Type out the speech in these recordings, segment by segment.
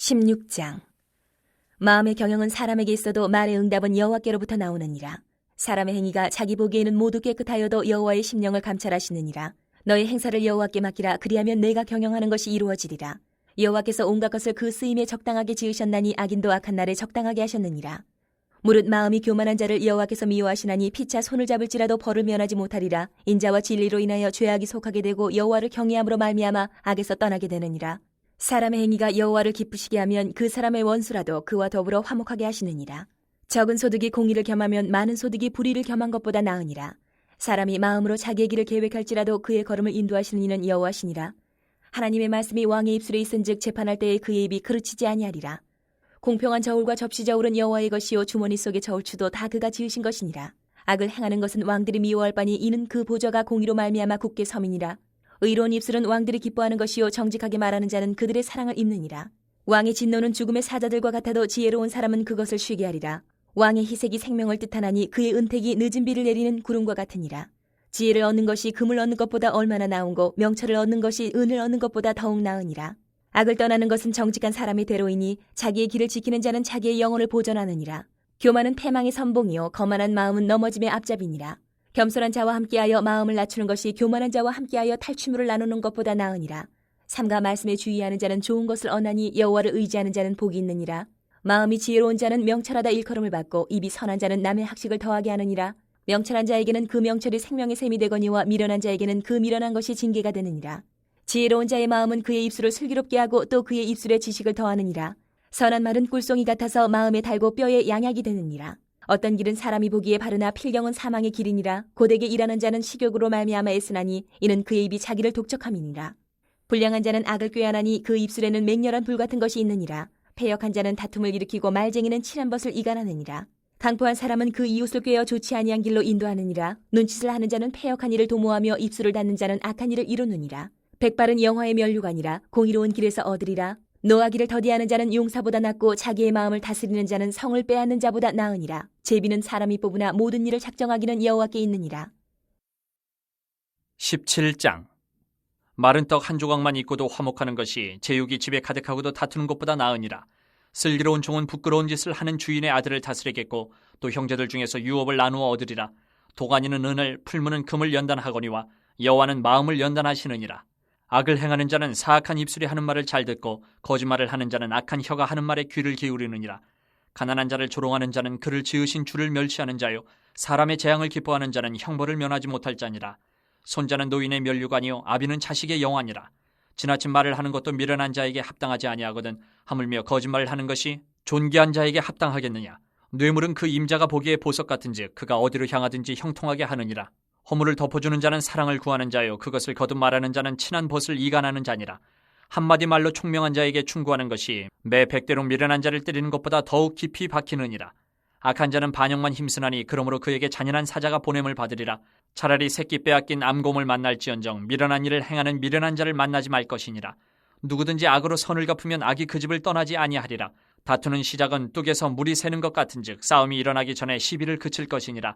16장. 마음의 경영은 사람에게 있어도 말의 응답은 여호와께로부터 나오느니라. 사람의 행위가 자기 보기에는 모두 깨끗하여도 여호와의 심령을 감찰하시느니라. 너의 행사를 여호와께 맡기라. 그리하면 내가 경영하는 것이 이루어지리라. 여호와께서 온갖 것을 그 쓰임에 적당하게 지으셨나니 악인도 악한 날에 적당하게 하셨느니라. 무릇 마음이 교만한 자를 여호와께서 미워하시나니 피차 손을 잡을지라도 벌을 면하지 못하리라. 인자와 진리로 인하여 죄악이 속하게 되고 여호와를 경외함으로 말미암아 악에서 떠나게 되느니라. 사람의 행위가 여호와를 기쁘시게 하면 그 사람의 원수라도 그와 더불어 화목하게 하시느니라. 적은 소득이 공의를 겸하면 많은 소득이 불의를 겸한 것보다 나으니라. 사람이 마음으로 자기의 길을 계획할지라도 그의 걸음을 인도하시는 이는 여호와시니라. 하나님의 말씀이 왕의 입술에 있은즉 재판할 때에 그의 입이 그르치지 아니하리라. 공평한 저울과 접시 저울은 여호와의 것이요 주머니 속의 저울추도 다 그가 지으신 것이니라. 악을 행하는 것은 왕들이 미워할 바니 이는 그 보좌가 공의로 말미암아 굳게 섬이니라. 의로운 입술은 왕들이 기뻐하는 것이요 정직하게 말하는 자는 그들의 사랑을 입느니라. 왕의 진노는 죽음의 사자들과 같아도 지혜로운 사람은 그것을 쉬게 하리라. 왕의 희색이 생명을 뜻하나니 그의 은택이 늦은 비를 내리는 구름과 같으니라. 지혜를 얻는 것이 금을 얻는 것보다 얼마나 나은고 명철을 얻는 것이 은을 얻는 것보다 더욱 나으니라. 악을 떠나는 것은 정직한 사람의 대로이니 자기의 길을 지키는 자는 자기의 영혼을 보존하느니라. 교만은 패망의 선봉이요 거만한 마음은 넘어짐의 앞잡이니라. 겸손한 자와 함께하여 마음을 낮추는 것이 교만한 자와 함께하여 탈취물을 나누는 것보다 나으니라. 삼가 말씀에 주의하는 자는 좋은 것을 얻나니 여호와를 의지하는 자는 복이 있느니라. 마음이 지혜로운 자는 명철하다 일컬음을 받고 입이 선한 자는 남의 학식을 더하게 하느니라. 명철한 자에게는 그 명철이 생명의 셈이 되거니와 미련한 자에게는 그 미련한 것이 징계가 되느니라. 지혜로운 자의 마음은 그의 입술을 슬기롭게 하고 또 그의 입술에 지식을 더하느니라. 선한 말은 꿀송이 같아서 마음에 달고 뼈에 양약이 되느니라. 어떤 길은 사람이 보기에 바르나 필경은 사망의 길이니라. 고되게 일하는 자는 식욕으로 말미암아 애쓰나니 이는 그의 입이 자기를 독촉함이니라. 불량한 자는 악을 꾀하나니 그 입술에는 맹렬한 불 같은 것이 있느니라. 패역한 자는 다툼을 일으키고 말쟁이는 칠한 벗을 이간하느니라. 강포한 사람은 그 이웃을 꾀어 좋지 아니한 길로 인도하느니라. 눈짓을 하는 자는 패역한 일을 도모하며 입술을 닫는 자는 악한 일을 이루느니라. 백발은 영화의 면류관이라. 공의로운 길에서 얻으리라. 노하기를 더디하는 자는 용사보다 낫고 자기의 마음을 다스리는 자는 성을 빼앗는 자보다 나으니라. 제비는 사람이 뽑으나 모든 일을 작정하기는 여호와께 있느니라. 17장. 마른 떡 한 조각만 있고도 화목하는 것이 제육이 집에 가득하고도 다투는 것보다 나으니라. 슬기로운 종은 부끄러운 짓을 하는 주인의 아들을 다스리겠고 또 형제들 중에서 유업을 나누어 얻으리라. 도가니는 은을 풀무는 금을 연단하거니와 여호와는 마음을 연단하시느니라. 악을 행하는 자는 사악한 입술이 하는 말을 잘 듣고 거짓말을 하는 자는 악한 혀가 하는 말에 귀를 기울이느니라. 가난한 자를 조롱하는 자는 그를 지으신 주를 멸시하는 자요 사람의 재앙을 기뻐하는 자는 형벌을 면하지 못할 자니라. 손자는 노인의 면류관이요 아비는 자식의 영화니라. 지나친 말을 하는 것도 미련한 자에게 합당하지 아니하거든 하물며 거짓말을 하는 것이 존귀한 자에게 합당하겠느냐. 뇌물은 그 임자가 보기에 보석 같은즉 그가 어디로 향하든지 형통하게 하느니라. 허물을 덮어주는 자는 사랑을 구하는 자요 그것을 거듭 말하는 자는 친한 벗을 이간하는 자니라. 한마디 말로 총명한 자에게 충고하는 것이 매 100대로 미련한 자를 때리는 것보다 더욱 깊이 박히느니라. 악한 자는 반역만 힘쓰나니 그러므로 그에게 잔인한 사자가 보냄을 받으리라. 차라리 새끼 빼앗긴 암곰을 만날지언정 미련한 일을 행하는 미련한 자를 만나지 말 것이니라. 누구든지 악으로 선을 갚으면 악이 그 집을 떠나지 아니하리라. 다투는 시작은 뚝에서 물이 새는 것 같은즉 싸움이 일어나기 전에 시비를 그칠 것이니라.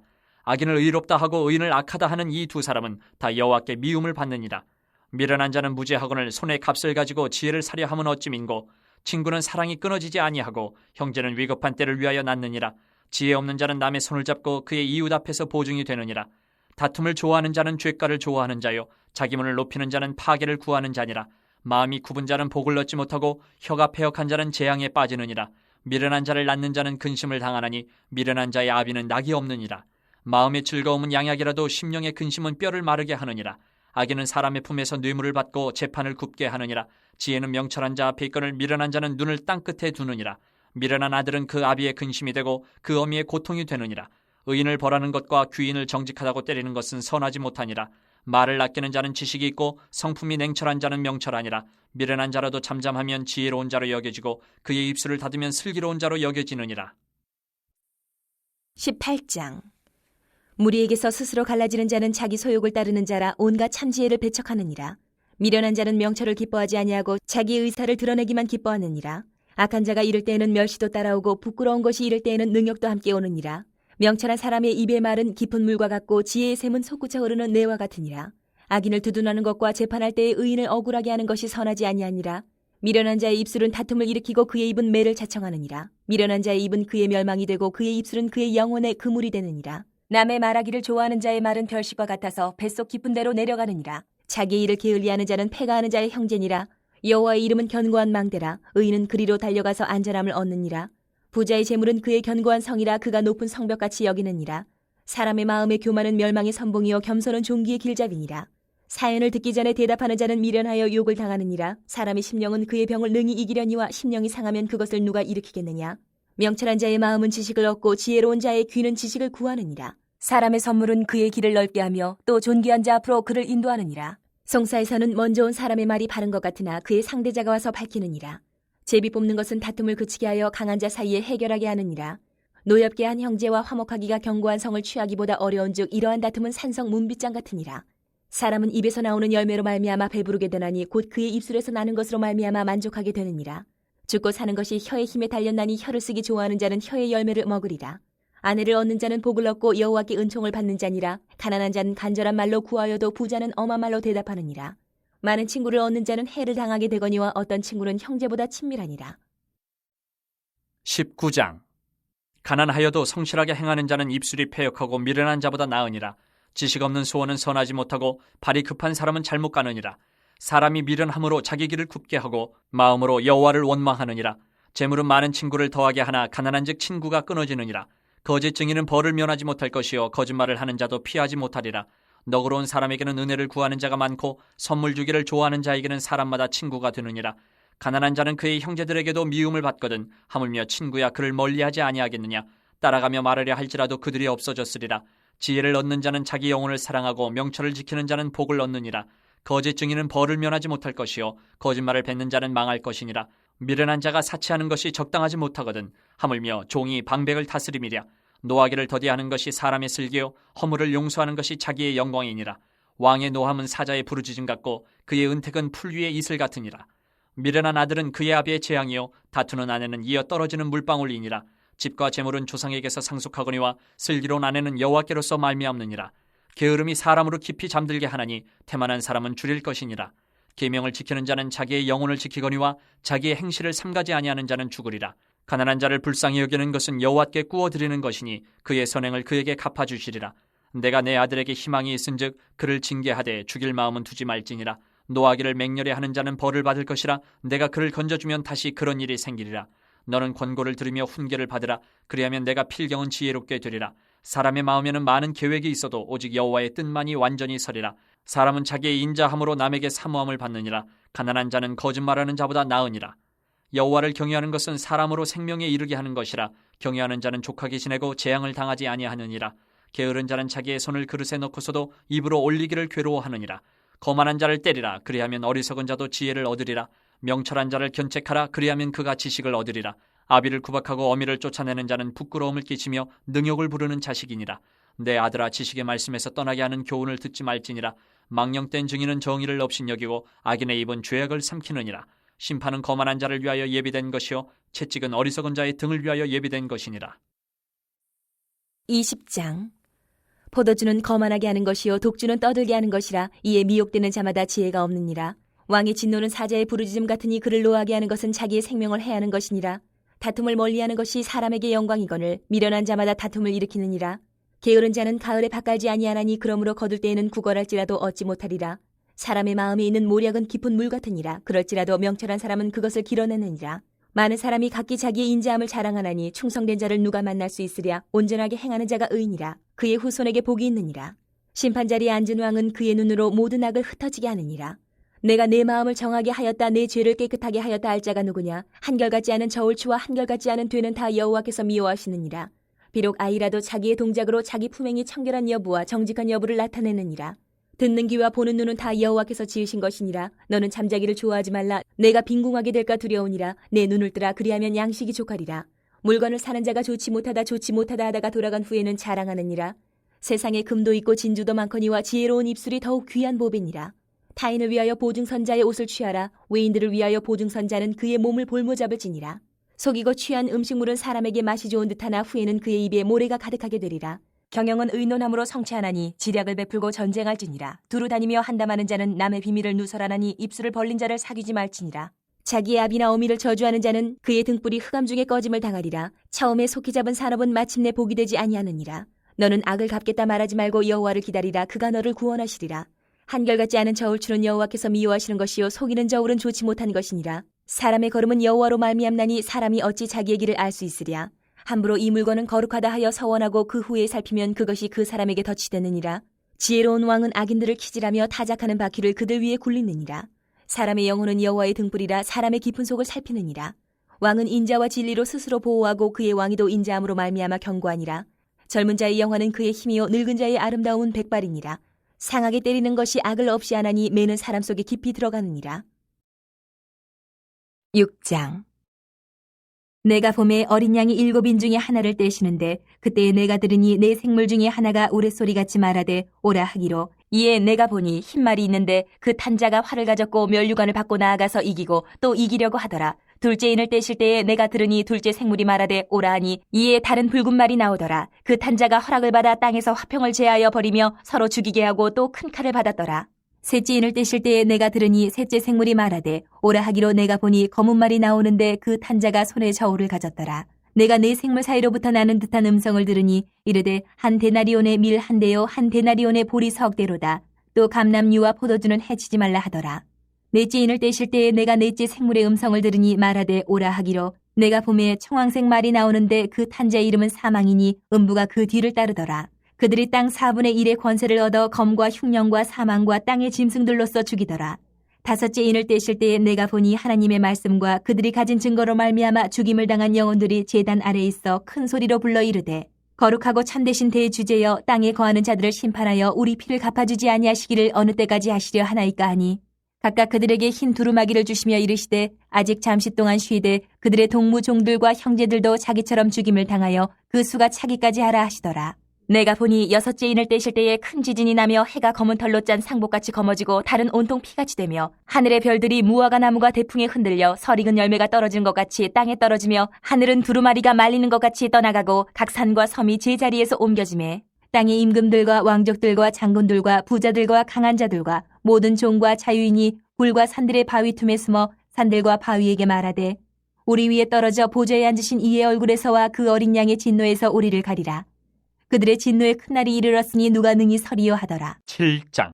악인을 의롭다 하고 의인을 악하다 하는 이 두 사람은 다 여호와께 미움을 받느니라. 미련한 자는 무죄하거늘 손에 값을 가지고 지혜를 사려 함은 어찌민고 친구는 사랑이 끊어지지 아니하고 형제는 위급한 때를 위하여 낳느니라. 지혜 없는 자는 남의 손을 잡고 그의 이웃 앞에서 보증이 되느니라. 다툼을 좋아하는 자는 죄가를 좋아하는 자요 자기 문을 높이는 자는 파괴를 구하는 자니라. 마음이 굽은 자는 복을 얻지 못하고 혀가 패역한 자는 재앙에 빠지느니라. 미련한 자를 낳는 자는 근심을 당하나니 미련한 자의 아비는 낙이 없느니라. 마음의 즐거움은 양약이라도 심령의 근심은 뼈를 마르게 하느니라. 악인은 사람의 품에서 뇌물을 받고 재판을 굽게 하느니라. 지혜는 명철한 자 앞에 있거늘 미련한 자는 눈을 땅끝에 두느니라. 미련한 아들은 그 아비의 근심이 되고 그 어미의 고통이 되느니라. 의인을 벌하는 것과 귀인을 정직하다고 때리는 것은 선하지 못하니라. 말을 아끼는 자는 지식이 있고 성품이 냉철한 자는 명철하니라. 미련한 자라도 잠잠하면 지혜로운 자로 여겨지고 그의 입술을 닫으면 슬기로운 자로 여겨지느니라. 18장. 무리에게서 스스로 갈라지는 자는 자기 소욕을 따르는 자라 온갖 참지혜를 배척하느니라. 미련한 자는 명철을 기뻐하지 아니하고 자기 의사를 드러내기만 기뻐하느니라. 악한 자가 이를 때에는 멸시도 따라오고 부끄러운 것이 이를 때에는 능욕도 함께 오느니라. 명철한 사람의 입의 말은 깊은 물과 같고 지혜의 샘은 솟구쳐 흐르는 내와 같으니라. 악인을 두둔하는 것과 재판할 때에 의인을 억울하게 하는 것이 선하지 아니하니라. 미련한 자의 입술은 다툼을 일으키고 그의 입은 매를 자청하느니라. 미련한 자의 입은 그의 멸망이 되고 그의 입술은 그의 영혼의 그물이 되느니라. 남의 말하기를 좋아하는 자의 말은 별식과 같아서 뱃속 깊은 데로 내려가느니라. 자기의 일을 게을리하는 자는 패가하는 자의 형제니라. 여호와의 이름은 견고한 망대라. 의인은 그리로 달려가서 안전함을 얻느니라. 부자의 재물은 그의 견고한 성이라. 그가 높은 성벽같이 여기느니라. 사람의 마음의 교만은 멸망의 선봉이요 겸손은 종기의 길잡이니라. 사연을 듣기 전에 대답하는 자는 미련하여 욕을 당하느니라. 사람의 심령은 그의 병을 능히 이기려니와 심령이 상하면 그것을 누가 일으키겠느냐. 명철한 자의 마음은 지식을 얻고 지혜로운 자의 귀는 지식을 구하느니라. 사람의 선물은 그의 길을 넓게 하며 또 존귀한 자 앞으로 그를 인도하느니라. 송사에서는 먼저 온 사람의 말이 바른 것 같으나 그의 상대자가 와서 밝히느니라. 제비 뽑는 것은 다툼을 그치게 하여 강한 자 사이에 해결하게 하느니라. 노엽게 한 형제와 화목하기가 견고한 성을 취하기보다 어려운즉 이러한 다툼은 산성 문빗장 같으니라. 사람은 입에서 나오는 열매로 말미암아 배부르게 되나니 곧 그의 입술에서 나는 것으로 말미암아 만족하게 되느니라. 죽고 사는 것이 혀의 힘에 달렸나니 혀를 쓰기 좋아하는 자는 혀의 열매를 먹으리라. 아내를 얻는 자는 복을 얻고 여호와께 은총을 받는 자니라. 가난한 자는 간절한 말로 구하여도 부자는 엄한 말로 대답하느니라. 많은 친구를 얻는 자는 해를 당하게 되거니와 어떤 친구는 형제보다 친밀하니라. 19장. 가난하여도 성실하게 행하는 자는 입술이 패역하고 미련한 자보다 나으니라. 지식 없는 소원은 선하지 못하고 발이 급한 사람은 잘못 가느니라. 사람이 미련함으로 자기 길을 굽게 하고 마음으로 여호와를 원망하느니라. 재물은 많은 친구를 더하게 하나 가난한즉 친구가 끊어지느니라. 거짓 증인은 벌을 면하지 못할 것이요 거짓말을 하는 자도 피하지 못하리라. 너그러운 사람에게는 은혜를 구하는 자가 많고 선물 주기를 좋아하는 자에게는 사람마다 친구가 되느니라. 가난한 자는 그의 형제들에게도 미움을 받거든 하물며 친구야 그를 멀리하지 아니하겠느냐. 따라가며 말하려 할지라도 그들이 없어졌으리라. 지혜를 얻는 자는 자기 영혼을 사랑하고 명철을 지키는 자는 복을 얻느니라. 거짓 증인은 벌을 면하지 못할 것이요 거짓말을 뱉는 자는 망할 것이니라. 미련한 자가 사치하는 것이 적당하지 못하거든 하물며 종이 방백을 다스림이랴. 노하기를 더디하는 것이 사람의 슬기요 허물을 용서하는 것이 자기의 영광이니라. 왕의 노함은 사자의 부르짖음 같고 그의 은택은 풀 위의 이슬 같으니라. 미련한 아들은 그의 아비의 재앙이요 다투는 아내는 이어 떨어지는 물방울이니라. 집과 재물은 조상에게서 상속하거니와 슬기로운 아내는 여호와께로서 말미암느니라. 게으름이 사람으로 깊이 잠들게 하나니 태만한 사람은 줄일 것이니라. 계명을 지키는 자는 자기의 영혼을 지키거니와 자기의 행실을 삼가지 아니하는 자는 죽으리라. 가난한 자를 불쌍히 여기는 것은 여호와께 구워드리는 것이니 그의 선행을 그에게 갚아주시리라. 내가 내 아들에게 희망이 있은즉 그를 징계하되 죽일 마음은 두지 말지니라. 노하기를 맹렬히 하는 자는 벌을 받을 것이라. 내가 그를 건져주면 다시 그런 일이 생기리라. 너는 권고를 들으며 훈계를 받으라. 그리하면 내가 필경은 지혜롭게 되리라. 사람의 마음에는 많은 계획이 있어도 오직 여호와의 뜻만이 완전히 서리라. 사람은 자기의 인자함으로 남에게 사모함을 받느니라. 가난한 자는 거짓말하는 자보다 나으니라. 여호와를 경외하는 것은 사람으로 생명에 이르게 하는 것이라. 경외하는 자는 족하게 지내고 재앙을 당하지 아니하느니라. 게으른 자는 자기의 손을 그릇에 넣고서도 입으로 올리기를 괴로워하느니라. 거만한 자를 때리라. 그리하면 어리석은 자도 지혜를 얻으리라. 명철한 자를 견책하라. 그리하면 그가 지식을 얻으리라. 아비를 구박하고 어미를 쫓아내는 자는 부끄러움을 끼치며 능욕을 부르는 자식이니라. 내 아들아 지식의 말씀에서 떠나게 하는 교훈을 듣지 말지니라. 망령된 증인은 정의를 업신여기고 악인의 입은 죄악을 삼키느니라. 심판은 거만한 자를 위하여 예비된 것이요 채찍은 어리석은 자의 등을 위하여 예비된 것이니라. 20장. 포도주는 거만하게 하는 것이요 독주는 떠들게 하는 것이라. 이에 미혹되는 자마다 지혜가 없느니라. 왕의 진노는 사자의 부르짖음 같으니 그를 노하게 하는 것은 자기의 생명을 해하는 것이니라. 다툼을 멀리하는 것이 사람에게 영광이거늘 미련한 자마다 다툼을 일으키느니라. 게으른 자는 가을에 밭갈지 아니하나니 그러므로 거둘 때에는 구걸할지라도 얻지 못하리라. 사람의 마음에 있는 모략은 깊은 물 같으니라. 그럴지라도 명철한 사람은 그것을 길어내느니라. 많은 사람이 각기 자기의 인자함을 자랑하나니 충성된 자를 누가 만날 수 있으랴. 온전하게 행하는 자가 의인이라. 그의 후손에게 복이 있느니라. 심판자리에 앉은 왕은 그의 눈으로 모든 악을 흩어지게 하느니라. 내가 내 마음을 정하게 하였다. 내 죄를 깨끗하게 하였다 할 자가 누구냐. 한결같지 않은 저울추와 한결같지 않은 되는 다 여호와께서 미워하시느니라. 비록 아이라도 자기의 동작으로 자기 품행이 청결한 여부와 정직한 여부를 나타내느니라. 듣는 귀와 보는 눈은 다 여호와께서 지으신 것이니라. 너는 잠자기를 좋아하지 말라. 내가 빈궁하게 될까 두려우니라. 내 눈을 뜨라. 그리하면 양식이 족하리라. 물건을 사는 자가 좋지 못하다 하다가 돌아간 후에는 자랑하느니라. 세상에 금도 있고 진주도 많거니와 지혜로운 입술이 더욱 귀한 보배니라. 타인을 위하여 보증선자의 옷을 취하라. 외인들을 위하여 보증선자는 그의 몸을 볼모잡을 지니라. 속이고 취한 음식물은 사람에게 맛이 좋은 듯하나 후에는 그의 입에 모래가 가득하게 되리라. 경영은 의논함으로 성취하나니 지략을 베풀고 전쟁할지니라. 두루 다니며 한담하는 자는 남의 비밀을 누설하나니 입술을 벌린 자를 사귀지 말지니라. 자기의 아비나 어미를 저주하는 자는 그의 등불이 흑암 중에 꺼짐을 당하리라. 처음에 속히 잡은 산업은 마침내 복이 되지 아니하느니라. 너는 악을 갚겠다 말하지 말고 여호와를 기다리라. 그가 너를 구원하시리라. 한결같지 않은 저울 추는 여호와께서 미워하시는 것이요 속이는 저울은 좋지 못한 것이니라. 사람의 걸음은 여호와로 말미암나니 사람이 어찌 자기의 길을 알 수 있으랴. 함부로 이 물건은 거룩하다 하여 서원하고 그 후에 살피면 그것이 그 사람에게 덫이 되느니라. 지혜로운 왕은 악인들을 키질하며 타작하는 바퀴를 그들 위에 굴리느니라. 사람의 영혼은 여호와의 등불이라. 사람의 깊은 속을 살피느니라. 왕은 인자와 진리로 스스로 보호하고 그의 왕위도 인자함으로 말미암아 견고하니라. 젊은 자의 영화는 그의 힘이요 늙은 자의 아름다움은 백발이니라. 상하게 때리는 것이 악을 없이 하나니 매는 사람 속에 깊이 들어가느니라. 6장. 내가 봄에 어린 양이 7인 중에 하나를 떼시는데 그때에 내가 들으니 내 생물 중에 하나가 우레소리같이 말하되 오라 하기로. 이에 내가 보니 흰말이 있는데 그 탄자가 활을 가졌고 면류관을 받고 나아가서 이기고 또 이기려고 하더라. 둘째 인을 떼실 때에 내가 들으니 둘째 생물이 말하되 오라 하니 이에 다른 붉은 말이 나오더라. 그 탄자가 허락을 받아 땅에서 화평을 제하여 버리며 서로 죽이게 하고 또 큰 칼을 받았더라. 셋째 인을 떼실 때에 내가 들으니 셋째 생물이 말하되 오라 하기로 내가 보니 검은 말이 나오는데 그 탄자가 손에 저울을 가졌더라. 내가 네 생물 사이로부터 나는 듯한 음성을 들으니 이르되 한 데나리온의 밀 한 대요 한 데나리온의 보리 석 대로다. 또 감람류와 포도주는 해치지 말라 하더라. 넷째 인을 떼실 때에 내가 넷째 생물의 음성을 들으니 말하되 오라 하기로 내가 봄에 청황색 말이 나오는데 그 탄자의 이름은 사망이니 음부가 그 뒤를 따르더라. 그들이 땅 4분의 1의 권세를 얻어 검과 흉령과 사망과 땅의 짐승들로서 죽이더라. 다섯째 인을 떼실 때에 내가 보니 하나님의 말씀과 그들이 가진 증거로 말미암아 죽임을 당한 영혼들이 제단 아래에 있어 큰 소리로 불러 이르되 거룩하고 참되신 대주제여 땅에 거하는 자들을 심판하여 우리 피를 갚아주지 아니하시기를 어느 때까지 하시려 하나이까 하니 각각 그들에게 흰 두루마기를 주시며 이르시되 아직 잠시 동안 쉬되 그들의 동무 종들과 형제들도 자기처럼 죽임을 당하여 그 수가 차기까지 하라 하시더라. 내가 보니 여섯째 인을 떼실 때에 큰 지진이 나며 해가 검은 털로 짠 상복같이 검어지고 달은 온통 피같이 되며 하늘의 별들이 무화과 나무가 대풍에 흔들려 설익은 열매가 떨어진 것 같이 땅에 떨어지며 하늘은 두루마리가 말리는 것 같이 떠나가고 각 산과 섬이 제자리에서 옮겨지매 땅의 임금들과 왕족들과 장군들과 부자들과 강한 자들과 모든 종과 자유인이 굴과 산들의 바위 틈에 숨어 산들과 바위에게 말하되 우리 위에 떨어져 보좌에 앉으신 이의 얼굴에서와 그 어린 양의 진노에서 우리를 가리라. 그들의 진노의 큰 날이 이르렀으니 누가 능히 서리요 하더라. 7장.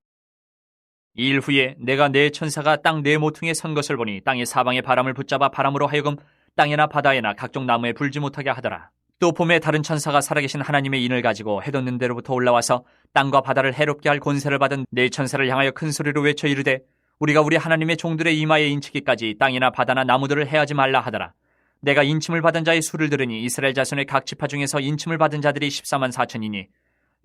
이 일 후에 내가 네 천사가 땅 네 모퉁이에 선 것을 보니 땅의 사방에 바람을 붙잡아 바람으로 하여금 땅에나 바다에나 각종 나무에 불지 못하게 하더라. 또 봄에 다른 천사가 살아계신 하나님의 인을 가지고 해돋는 데로부터 올라와서 땅과 바다를 해롭게 할 권세를 받은 네 천사를 향하여 큰 소리로 외쳐 이르되 우리가 우리 하나님의 종들의 이마에 인치기까지 땅이나 바다나 나무들을 해하지 말라 하더라. 내가 인침을 받은 자의 수를 들으니 이스라엘 자손의 각 지파 중에서 인침을 받은 자들이 14만 4천이니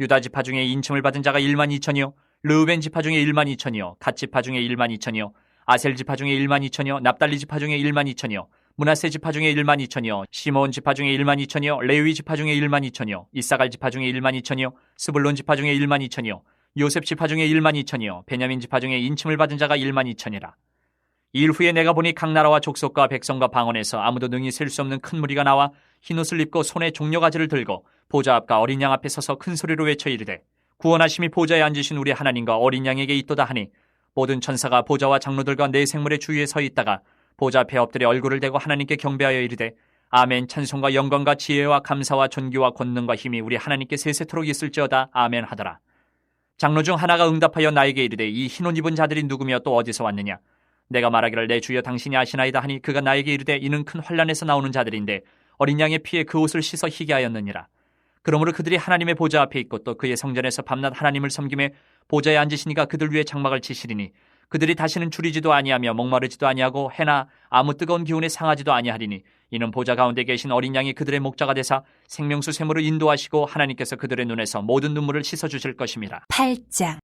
유다 지파 중에 인침을 받은 자가 1만 2천이요 르우벤 지파 중에 1만 2천이요 갓 지파 중에 1만 2천이요 아셀 지파 중에 1만 2천이요 납달리 지파 중에 1만 2천이요 므낫세 지파 중에 1만 2천이요 시므온 지파 중에 1만 2천이요 레위 지파 중에 1만 2천이요 이사갈 지파 중에 1만 2천이요 스불론 지파 중에 1만 2천이요 요셉 지파 중에 1만 2천이요 베냐민 지파 중에 인침을 받은 자가 1만 2천이라. 일 후에 내가 보니 각 나라와 족속과 백성과 방언에서 아무도 능히 셀 수 없는 큰 무리가 나와 흰옷을 입고 손에 종려가지를 들고 보좌 앞과 어린 양 앞에 서서 큰 소리로 외쳐 이르되 구원하심이 보좌에 앉으신 우리 하나님과 어린 양에게 있도다 하니 모든 천사가 보좌와 장로들과 네 생물의 주위에 서 있다가 보좌 앞에 엎드려 얼굴을 대고 하나님께 경배하여 이르되 아멘. 찬송과 영광과 지혜와 감사와 존귀와 권능과 힘이 우리 하나님께 세세토록 있을지어다. 아멘 하더라. 장로 중 하나가 응답하여 나에게 이르되 이 흰옷 입은 자들이 누구며 또 어디서 왔느냐. 내가 말하기를 내 주여 당신이 아시나이다 하니 그가 나에게 이르되 이는 큰 환란에서 나오는 자들인데 어린 양의 피에 그 옷을 씻어 희게 하였느니라. 그러므로 그들이 하나님의 보좌 앞에 있고 또 그의 성전에서 밤낮 하나님을 섬김에 보좌에 앉으시니가 그들 위에 장막을 치시리니 그들이 다시는 줄이지도 아니하며 목마르지도 아니하고 해나 아무 뜨거운 기운에 상하지도 아니하리니 이는 보좌 가운데 계신 어린 양이 그들의 목자가 되사 생명수 샘으로 인도하시고 하나님께서 그들의 눈에서 모든 눈물을 씻어주실 것임이라. 8장.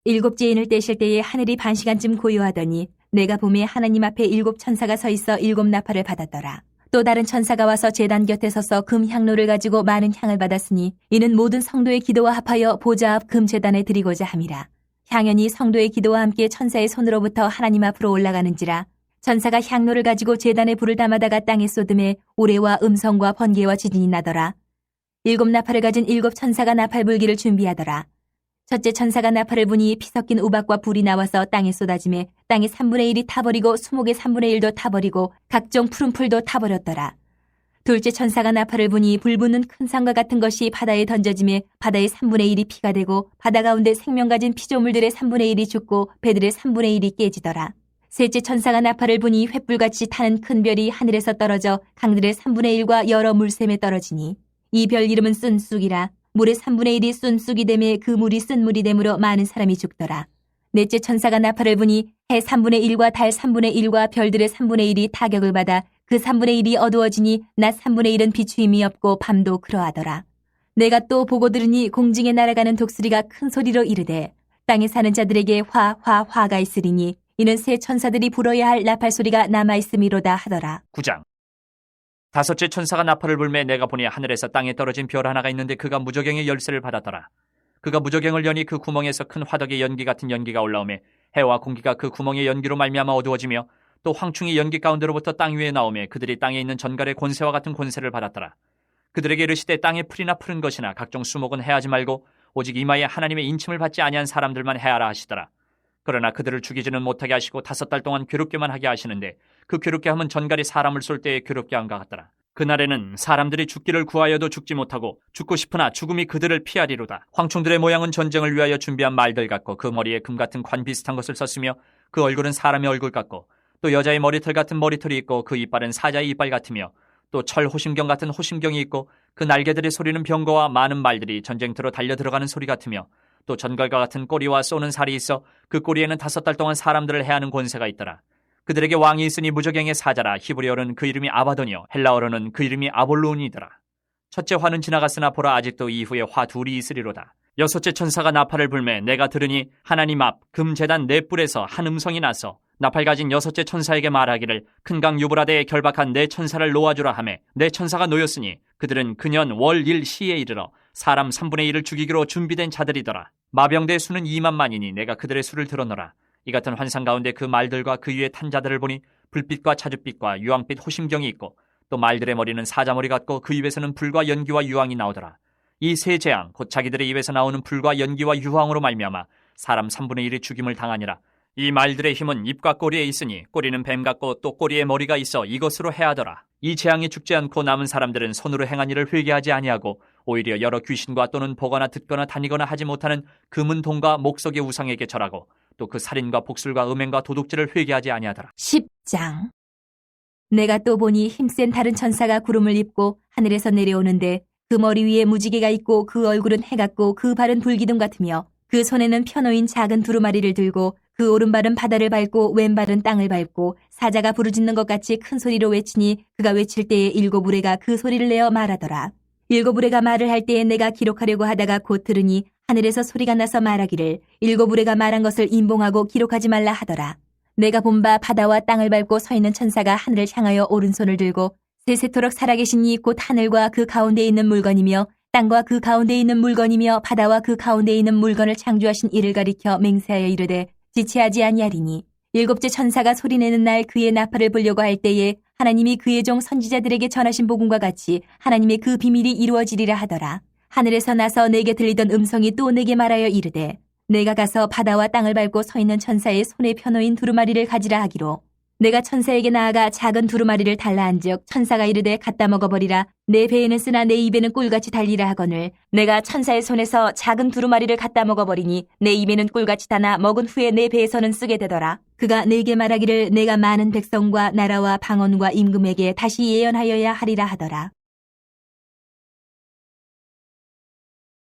일곱째 인을 떼실 때에 하늘이 반시간쯤 고요하더니 내가 봄에 하나님 앞에 7 천사가 서 있어 7 나팔을 받았더라. 또 다른 천사가 와서 제단 곁에 서서 금 향로를 가지고 많은 향을 받았으니 이는 모든 성도의 기도와 합하여 보좌 앞 금 제단에 드리고자 함이라. 향연이 성도의 기도와 함께 천사의 손으로부터 하나님 앞으로 올라가는지라. 천사가 향로를 가지고 제단에 불을 담아다가 땅에 쏟음에 우레와 음성과 번개와 지진이 나더라. 7 나팔을 가진 7 천사가 나팔 불기를 준비하더라. 첫째 천사가 나팔을 부니 피 섞인 우박과 불이 나와서 땅에 쏟아지매 땅의 3분의 1이 타버리고 수목의 3분의 1도 타버리고 각종 푸른 풀도 타버렸더라. 둘째 천사가 나팔을 부니 불 붙는 큰 산과 같은 것이 바다에 던져지매 바다의 3분의 1이 피가 되고 바다 가운데 생명 가진 피조물들의 3분의 1이 죽고 배들의 3분의 1이 깨지더라. 셋째 천사가 나팔을 부니 횃불같이 타는 큰 별이 하늘에서 떨어져 강들의 3분의 1과 여러 물샘에 떨어지니 이 별 이름은 쓴쑥이라. 물의 3분의 1이 쓴쑥이 되매 그 물이 쓴 물이 되므로 많은 사람이 죽더라. 넷째 천사가 나팔을 부니 해 3분의 1과 달 3분의 1과 별들의 3분의 1이 타격을 받아 그 3분의 1이 어두워지니 낮 3분의 1은 비추임이 없고 밤도 그러하더라. 내가 또 보고 들으니 공중에 날아가는 독수리가 큰 소리로 이르되 땅에 사는 자들에게 화가 있으리니 이는 새 천사들이 불어야 할 나팔 소리가 남아있음이로다 하더라. 9장. 다섯째 천사가 나팔을 불매 내가 보니 하늘에서 땅에 떨어진 별 하나가 있는데 그가 무저갱의 열쇠를 받았더라. 그가 무저갱을 여니 그 구멍에서 큰 화덕의 연기 같은 연기가 올라오매 해와 공기가 그 구멍의 연기로 말미암아 어두워지며 또 황충이 연기 가운데로부터 땅 위에 나오매 그들이 땅에 있는 전갈의 권세와 같은 권세를 받았더라. 그들에게 이르시되 땅에 풀이나 푸른 것이나 각종 수목은 해하지 말고 오직 이마에 하나님의 인침을 받지 아니한 사람들만 해하라 하시더라. 그러나 그들을 죽이지는 못하게 하시고 5달 동안 괴롭게만 하게 하시는데 그 괴롭게 함은 전갈이 사람을 쏠 때에 괴롭게 함과 같더라. 그날에는 사람들이 죽기를 구하여도 죽지 못하고 죽고 싶으나 죽음이 그들을 피하리로다. 황충들의 모양은 전쟁을 위하여 준비한 말들 같고 그 머리에 금 같은 관 비슷한 것을 썼으며 그 얼굴은 사람의 얼굴 같고 또 여자의 머리털 같은 머리털이 있고 그 이빨은 사자의 이빨 같으며 또 철 호심경 같은 호심경이 있고 그 날개들의 소리는 병거와 많은 말들이 전쟁터로 달려 들어가는 소리 같으며 또 전갈과 같은 꼬리와 쏘는 살이 있어 그 꼬리에는 5달 동안 사람들을 해하는 권세가 있더라. 그들에게 왕이 있으니 무저갱의 사자라. 히브리어로는 그 이름이 아바돈이요 헬라어로는 그 이름이 아볼론이더라. 첫째 화는 지나갔으나 보라 아직도 이후에 화 둘이 있으리로다. 여섯째 천사가 나팔을 불매 내가 들으니 하나님 앞 금제단 네 뿔에서 한 음성이 나서 나팔 가진 여섯째 천사에게 말하기를 큰 강 유브라데에 결박한 네 천사를 놓아주라 하매 네 천사가 놓였으니 그들은 그년 월 일 시에 이르러 사람 3분의 1을 죽이기로 준비된 자들이더라. 마병대의 수는 2만만이니 내가 그들의 수를 들었노라. 이 같은 환상 가운데 그 말들과 그 위에 탄 자들을 보니 불빛과 자줏빛과 유황빛 호심경이 있고 또 말들의 머리는 사자머리 같고 그 입에서는 불과 연기와 유황이 나오더라. 이 세 재앙 곧 자기들의 입에서 나오는 불과 연기와 유황으로 말미암아 사람 3분의 1이 죽임을 당하니라. 이 말들의 힘은 입과 꼬리에 있으니 꼬리는 뱀 같고 또 꼬리에 머리가 있어 이것으로 해하더라. 이 재앙이 죽지 않고 남은 사람들은 손으로 행한 일을 회개하지 아니하고 오히려 여러 귀신과 또는 보거나 듣거나 다니거나 하지 못하는 금은 동과 목석의 우상에게 절하고 또 그 살인과 복술과 음행과 도둑질을 회개하지 아니하더라. 10장. 내가 또 보니 힘센 다른 천사가 구름을 입고 하늘에서 내려오는데 그 머리 위에 무지개가 있고 그 얼굴은 해 같고 그 발은 불기둥 같으며 그 손에는 펴놓인 작은 두루마리를 들고 그 오른발은 바다를 밟고 왼발은 땅을 밟고 사자가 부르짖는 것 같이 큰 소리로 외치니 그가 외칠 때에 7 우레가 그 소리를 내어 말하더라. 7 우레가 말을 할 때에 내가 기록하려고 하다가 곧 들으니 하늘에서 소리가 나서 말하기를 7 우레가 말한 것을 임봉하고 기록하지 말라 하더라. 내가 본 바 바다와 땅을 밟고 서 있는 천사가 하늘을 향하여 오른손을 들고 세세토록 살아계신 이 곧 하늘과 그 가운데 있는 물건이며 땅과 그 가운데 있는 물건이며 바다와 그 가운데 있는 물건을 창조하신 이를 가리켜 맹세하여 이르되 지체하지 아니하리니 7째 천사가 소리내는 날 그의 나팔을 불려고 할 때에 하나님이 그의 종 선지자들에게 전하신 복음과 같이 하나님의 그 비밀이 이루어지리라 하더라. 하늘에서 나서 내게 들리던 음성이 또 내게 말하여 이르되 내가 가서 바다와 땅을 밟고 서 있는 천사의 손에 펴놓인 두루마리를 가지라 하기로 내가 천사에게 나아가 작은 두루마리를 달라 한즉 천사가 이르되 갖다 먹어버리라. 내 배에는 쓰나 내 입에는 꿀같이 달리라 하거늘 내가 천사의 손에서 작은 두루마리를 갖다 먹어버리니 내 입에는 꿀같이 다나 먹은 후에 내 배에서는 쓰게 되더라. 그가 내게 말하기를 내가 많은 백성과 나라와 방언과 임금에게 다시 예언하여야 하리라 하더라.